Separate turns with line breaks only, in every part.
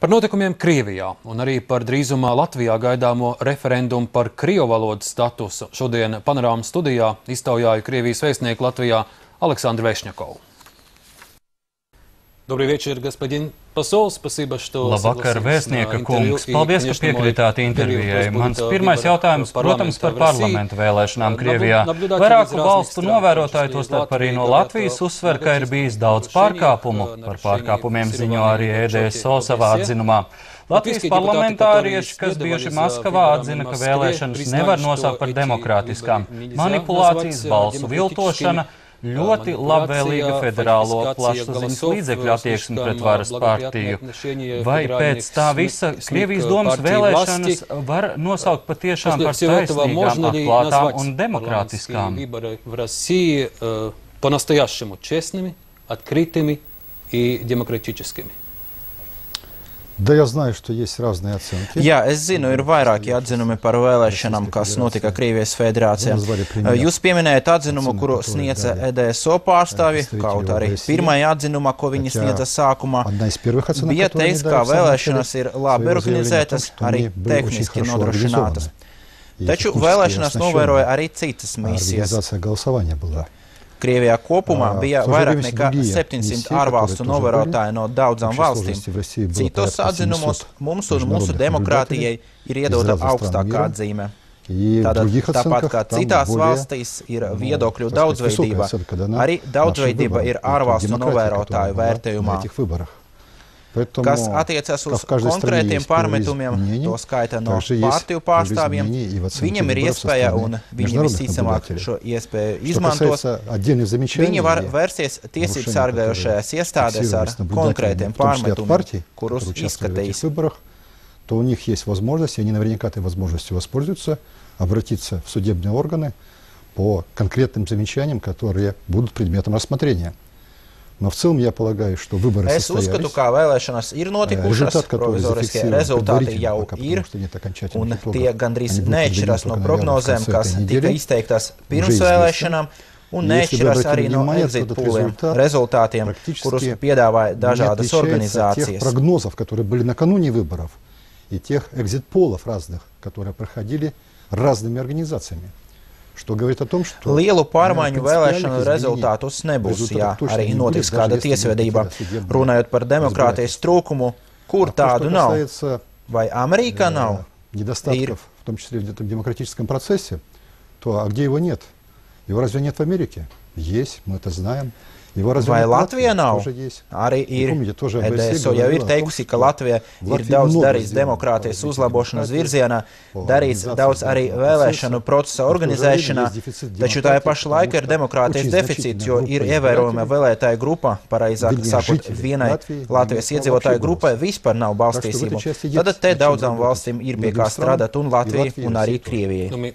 Par notikumiem Krievijā un arī par drīzumā Latvijā gaidāmo referendumu par krievu valodas statusu šodien Panorāmas studijā iztaujāja Krievijas vēstnieku Latvijā Aleksandru Vešņakovu. Добрый вечер, господин посол. Спасибо, что
Labvakar, vēstnieka kungs. Paldies, ka piekritāt intervijai. Mans pirmais jautājums, protams, par parlamentu vēlēšanām Krievijā. Vairāku valstu novērotāji, tostarp arī no Latvijas, uzsver, ka ir bijis daudz pārkāpumu. Par pārkāpumiem ziņo arī EDSO savā atzinumā. Latvijas parlamentārieši, kas bijuši Maskavā, atzina, ka vēlēšanas nevar nosaukt par demokrātiskām. Manipulācijas, balsu viltošana, ļoti labvēlīga federālo plašsaziņas līdzekļu attieksme pret varas partiju. Vai pēc tā visa Krievijas domas vēlēšanas var nosaukt patiešām par taisnīgām, atklātām un demokrātiskām?
По-настоящему честными, открытыми и демократическими.
Jā, es zinu, ir vairāki atzinumi par vēlēšanām, kas notika Krievijas federācijā. Jūs pieminējat atzinumu, kuru sniedza EDSO pārstāvi, kaut arī pirmajā atzinumā, ko viņi sniedza sākumā, bija teiks, ka vēlēšanas ir labi organizētas, arī tehniski nodrošinātas. Taču vēlēšanas novēroja arī citas misijas. Krievijā kopumā bija vairāk nekā 700 ārvalstu novērotāji no daudzām valstīm. Citos atzinumos mums un mūsu demokrātijai ir iedota augstākā atzīme. Tāpat kā citās valstīs ir viedokļu daudzveidība, arī daudzveidība ir ārvalstu novērotāju vērtējumā. Kas attiecas uz konkrētiem pārmetumiem, to skaita no partiju pārstāvjiem, viņam ir iespēja, un viņi visticamāk šo iespēju izmantos, viņi var vērsties tiesību sargājošajās iestādēs ar konkrētiem pārmetumiem, kurus izskatīs.
То у них есть возможность, и они наверняка этой возможностью воспользуются, обратиться в судебные органы по конкретным замечаниям, которые будут предметом рассмотрения. Но в целом я полагаю, что выборы
состоялись. Es uzskatu, ka vēlēšanas ir notikušas, provizoriskie rezultāti jau ir, un tie gandrīz neatšķiras no prognozēm, kas tika izteiktas pirms vēlēšanām, un neatšķiras arī no exit pooliem rezultātiem, kurus piedāvāja dažādas organizācijas.
Прогнозов, которые были накануне выборов, и тех экзит-полов разных, которые проходили разными организациями.
Lielu pārmaiņu vēlēšanu rezultātus nebūs, ja arī notiks kāda tiesvedība. Runājot par demokrātijas trūkumu, kur tādu nav? Vai Amerikā nav?
Ir. В том числе в этом демократическом процессе, то где его нет? Его разве нет в Америке? Есть, мы это знаем.
Vai Latvijā nav? Arī ir. EDSO jau ir teikusi, ka Latvija ir daudz darījis demokrātijas uzlabošanas virzienā, darīts daudz arī vēlēšanu procesa organizēšanā, taču tā paša laika ir demokrātijas deficīts, jo ir ievērojama vēlētāja grupa, pareizāk sakot, vienai Latvijas iedzīvotāju grupai vispār nav balstīsību. Tad te daudzām valstīm ir pie kā strādāt, un Latvija, un arī Krievijai.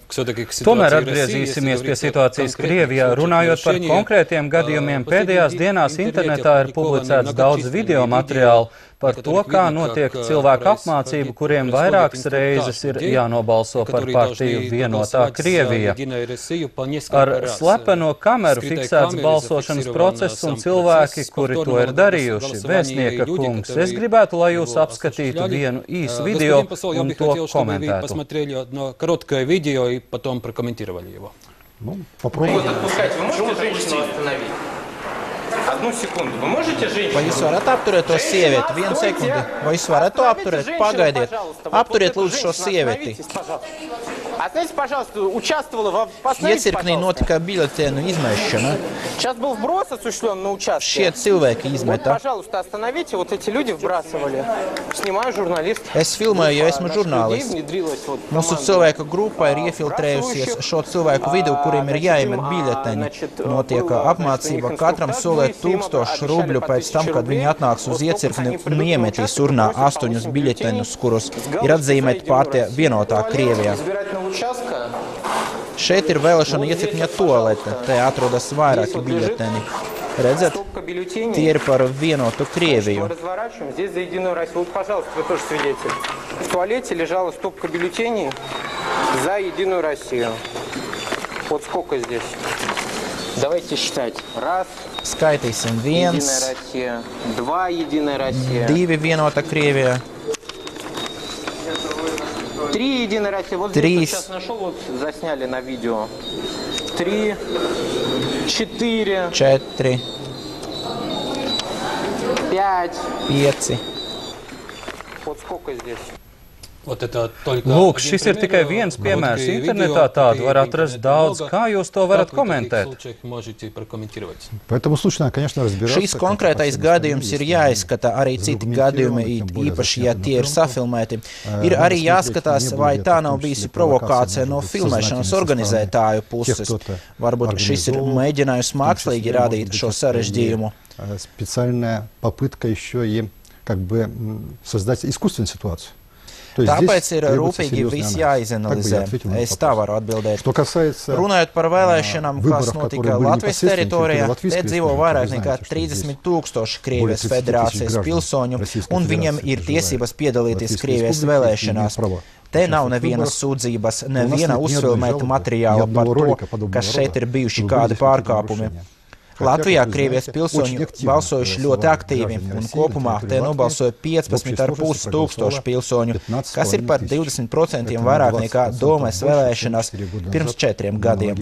Tomēr atgriezīsimies pie situācijas Krievijā, runājot par konkrētiem gadījumiem. Pēdējās dienās internetā ir publicēts daudz video materiālu par to, kā notiek cilvēku apmācība, kuriem vairākas reizes ir jānobalso par partiju Vienotā Krievija. Ar slepeno kameru fiksēts balsošanas process un cilvēki, kuri to ir darījuši. Vēstnieka kungs, es gribētu, lai jūs apskatītu vienu īsu video un to komentētu.
Одну секунду. Вы можете женщину? Vai jūs varat apturēt to sievieti? Vienu sekundi. Vai jūs varat to apturēt? Pagaidiet. Apturiet lūdzu šo sievieti. Iecirknī notika biļetēnu izmešana. Šie cilvēki izmeta. Es filmēju, jo esmu žurnālists. Mūsu cilvēku grupa ir iefiltrējusies šo cilvēku vidu, kuriem ir jāiemet biļeteņi. Notiek apmācība, katram solēt 1000 rubļu pēc tam, kad viņi atnāks uz iecirkni un iemetīs urnā 8 biļeteņus, kurus ir atzīmēti partija Vienotā Krievijā. Šeit ir vēlēšana iecirkņa tualete, te atrodas vairāki biļeteni. Redzat, tie ir par Vienotu Krieviju.
В туалете лежала стопка бюллетеней за Единую Россию. Вот сколько здесь. Давайте считать. Раз.
Skaitīsim. 1,
Единая Россия. 2. Единая Россия.
2 vienota Krievija.
3. Единая Россия. Вот здесь вот сейчас нашел, вот засняли на видео. 3. 4.
4.
5.
5.
Вот сколько здесь?
Lūk, šis ir tikai viens piemērs. Internetā tādu var atrast daudz. Kā jūs to varat komentēt?
Šīs konkrētais gadījums ir jāizskata, arī citi gadījumi, īpaši, ja tie ir safilmēti. Ir arī jāskatās, vai tā nav bijusi provokācija no filmēšanas organizētāju puses. Varbūt šis ir mēģinājums mākslīgi radīt šo sarežģījumu. Tāpēc ir rūpīgi viss jāizanalizē. Es tā varu atbildēt. Runājot par vēlēšanām, kas notika Latvijas teritorijā, te dzīvo vairāk nekā 30 000 Krievijas federācijas pilsoņu, un viņiem ir tiesības piedalīties Krievijas vēlēšanās. Te nav nevienas sūdzības, neviena uzfilmēta materiāla par to, ka šeit ir bijuši kādi pārkāpumi. Latvijā Krievijas pilsoņi balsojuši ļoti aktīvi, un kopumā te nobalsoja 15,5 tūkstoši pilsoņu, kas ir par 20% vairāk nekā Dūmas vēlēšanās pirms 4 gadiem.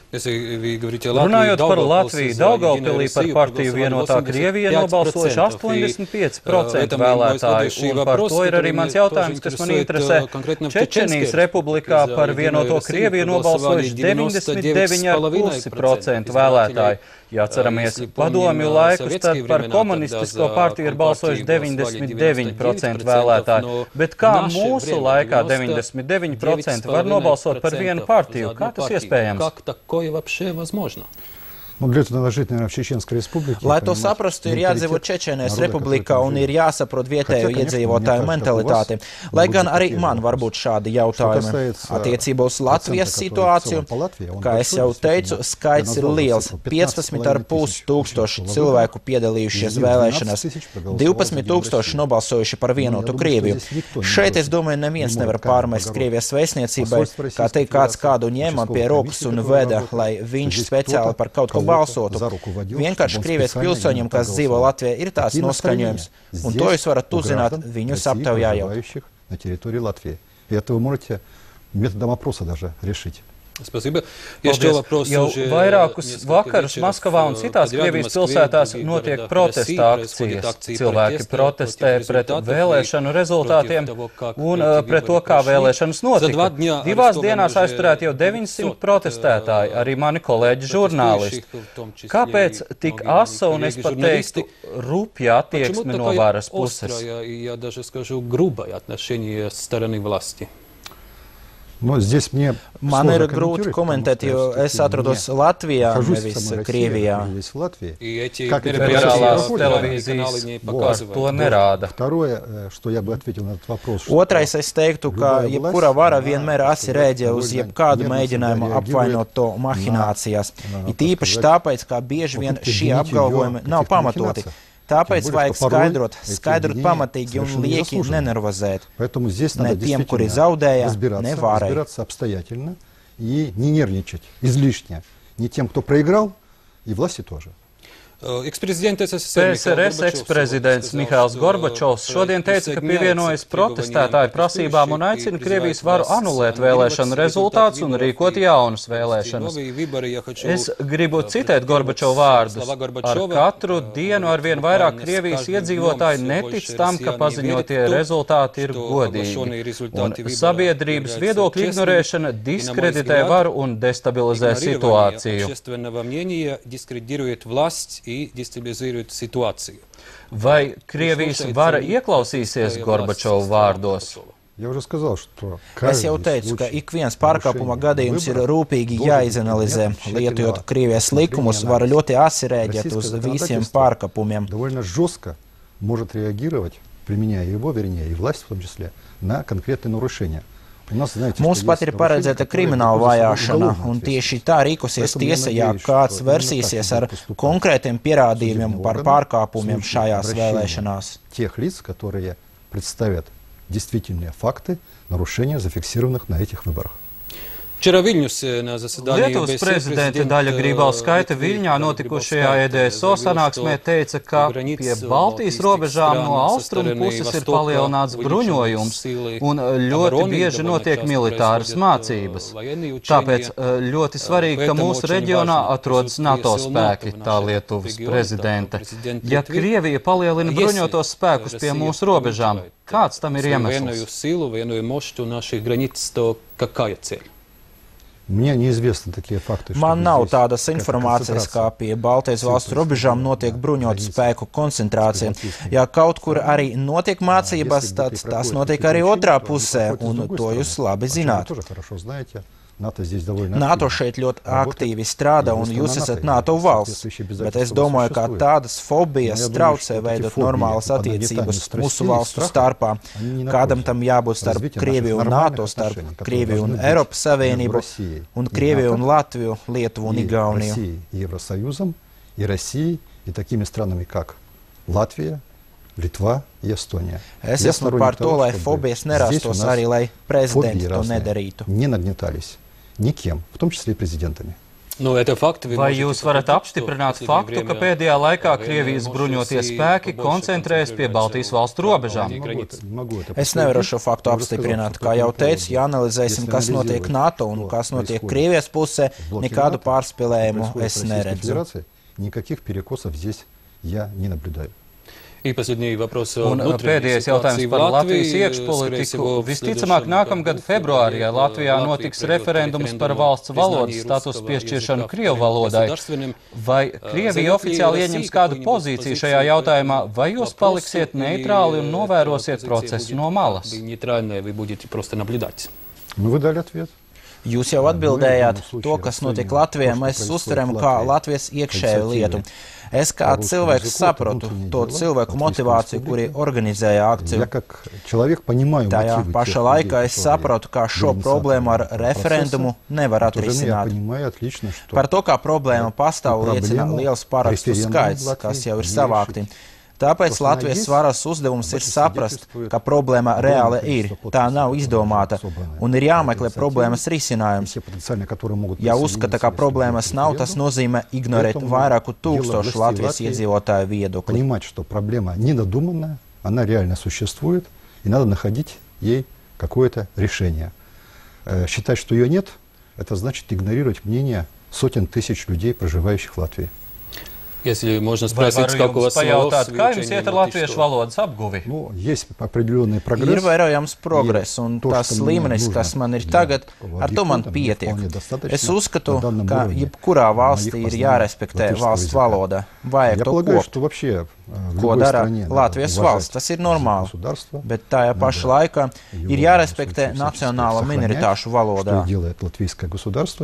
Runājot par Latviju, Daugavpilī par partiju Vienotā Krievija nobalsojuši 85% vēlētāju, un par to ir arī mans jautājums, kas man interesē. Čečenijas republikā par Vienoto Krieviju nobalsojuši 99,5% vēlētāju. Ja atceramies padomju laikus, tad par komunistisko partiju ir balsojuši 99% vēlētāju. Bet kā mūsu laikā 99% var nobalsot par vienu partiju? Kā tas iespējams?
Lai to saprastu, ir jādzīvot Čečenijas republikā un ir jāsaprot vietējo iedzīvotāju mentalitāti. Lai gan arī man var būt šādi jautājumi. Attiecībā uz Latvijas situāciju, kā es jau teicu, skaits ir liels. 15,5 tūkstoši cilvēku piedalījušies vēlēšanās. 12 000 nobalsojuši par Vienotu Krieviju. Šeit, es domāju, neviens nevar pārmest Krievijas vēstniecībai, kā teikt, kāds kādu ņēma pie rokas un veda, lai viņš speciāli par kaut ko balsotu. Vienkārši Krievijas pilsoņiem, kas dzīvo Latvijā, ir tāds noskaņojums, un to jūs varat uzzināt viņus aptaujājot.
Jau vairākus vakarus Maskavā un citās Krievijas pilsētās notiek protesta akcijas. Cilvēki protestē pret vēlēšanu rezultātiem un pret to, kā vēlēšanas notika. 2 dienās aizturēt jau 900 protestētāji, arī mani kolēģi žurnālisti. Kāpēc tik asa un, es pat teiktu, rupja attieksme no varas puses?
Man ir grūti komentēt, jo es atrodos Latvijā, nevis Krievijā.
Federālās televīzijas to nerāda.
Otrais, es teiktu, ka jebkura vara vienmēr asi rēģē uz jebkādu mēģinājumu apvainot to mahinācijas. It īpaši tāpēc, ka bieži vien šie apgalvojumi nav pamatoti. Tāpēc vajag skaidrot pamatīgi un lieki nenervozēt. Ne tiem, kuri zaudēja, ne vārai.
PSRS eksprezidents Mihails Gorbačovs šodien teica, ka pievienojas protestētāju prasībām un aicina Krievijas varu anulēt vēlēšanu rezultātus un rīkot jaunas vēlēšanas. Es gribu citēt Gorbačovu vārdus. Ar katru dienu arvien vairāk Krievijas iedzīvotāji netic tam, ka paziņotie rezultāti ir godīgi. Un sabiedrības viedokļu ignorēšana diskreditē varu un destabilizē situāciju. Vai Krievijas vara ieklausīsies Gorbačovu vārdos?
Es jau teicu, ka ik viens pārkāpuma gadījums ir rūpīgi jāizanalizē. Lietojot Krievijas likumus, var ļoti asi rēģēt uz visiem pārkāpumiem. Mums pat ir paredzēta krimināla vajāšana, un tieši tā rīkosies tiesa, ja kāds versīsies ar konkrētiem pierādījumiem par pārkāpumiem šajās vēlēšanās.
Lietuvas prezidente Daļa Grybauskaite Viļņā notikušajā EDSO sanāksmē teica, ka pie Baltijas robežām no austrumu puses ir palielināts bruņojums un ļoti bieži notiek militāras mācības. Tāpēc ļoti svarīgi, ka mūsu reģionā atrodas NATO spēki, tā Lietuvas prezidente. Ja Krievija palielina bruņotos spēkus pie mūsu robežām, kāds tam ir iemesls?
Man nav tādas informācijas, kā pie Baltijas valstu robežām notiek bruņotu spēku koncentrācija. Ja kaut kur arī notiek mācības, tad tas notiek arī otrā pusē, un to jūs labi zināt. NATO šeit ļoti aktīvi strādā, un jūs esat NATO valsts, bet es domāju, ka tādas fobijas traucē veidot normālas attiecības mūsu valstu starpā. Kādam tam jābūt starp Krieviju un NATO, starp Krieviju un Eiropas Savienību, un Krieviju un Latviju, Lietuvu un Igauniju. Es esmu par to, lai fobijas nerastos, arī lai prezidenti to nedarītu.
Никем, в том числе и президентами.
Vai jūs varat apstiprināt faktu, ka pēdējā laikā Krievijas bruņotie spēki koncentrējas pie Baltijas valstu robežām?
Es nevaru šo faktu apstiprināt. Kā jau teicu, ja analizēsim, kas notiek NATO un kas notiek Krievijas pusē, nekādu pārspēlējumu es neredzu.
Un pēdējais jautājums par Latvijas iekšpolitiku. Visticamāk, nākamgad februārī Latvijā notiks referendums par valsts valodas statusu piešķiršanu Krievu valodai. Vai Krievija oficiāli ieņems kādu pozīciju šajā jautājumā, vai jūs paliksiet neitrāli un novērosiet procesu no malas?
Jūs jau atbildējāt to, kas notiek Latvijā. Mēs uztveram kā Latvijas iekšēju lietu. Es kā cilvēks saprotu to cilvēku motivāciju, kuri organizēja akciju. Tajā pašā laikā es saprotu, kā šo problēmu ar referendumu nevar atrisināt. Par to, kā problēma pastāv, liecina liels parakstu skaits, kas jau ir savākti. Tāpēc Latvijas varas uzdevums ir saprast, ka problēma reāli ir, tā nav izdomāta, un ir jāmeklē problēmas risinājums. Ja uzskata, ka problēmas nav, tas nozīmē ignorēt vairāku tūkstošu Latvijas iedzīvotāju viedokli.
Считать, что ее нет, это значит игнорировать мнение сотен тысяч людей, проживающих в Латвии.
Vai varu pajautāt, kā jums iet ar latviešu valodas apguvi?
Ir vērojams progress, un tas līmenis, kas man ir tagad, ar to man pietiek. Es uzskatu, ka jebkurā valstī ir jārespektē valsts valoda. Vajag to kopt. Ko dara Latvijas valsts? Tas ir normāli. Bet tajā pašā laikā ir jārespektē nacionāla minoritāšu valodā.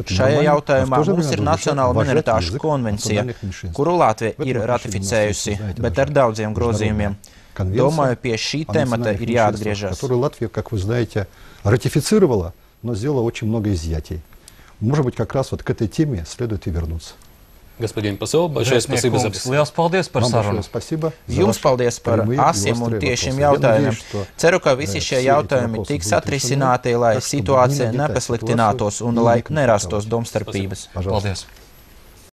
Šajā jautājumā mums ir Nacionāla minoritāšu konvencija, kuru Latvija ir ratificējusi, bet ar daudziem grozījumiem. Domāju, pie šī temata ir jāatgriežas.
Latvija, как вы знаете, ратифицировала, но сделала очень много изъятий. Может быть, как раз вот к этой теме следует и вернуться.
Господин посол, большое спасибо за беседу. Liels paldies par sarunu.
Jums paldies par asiem un tiešiem jautājumiem. Ceru, ka visi šie jautājumi tiks atrisināti, lai situācija nepasliktinātos un lai nerastos domstarpības.
Paldies.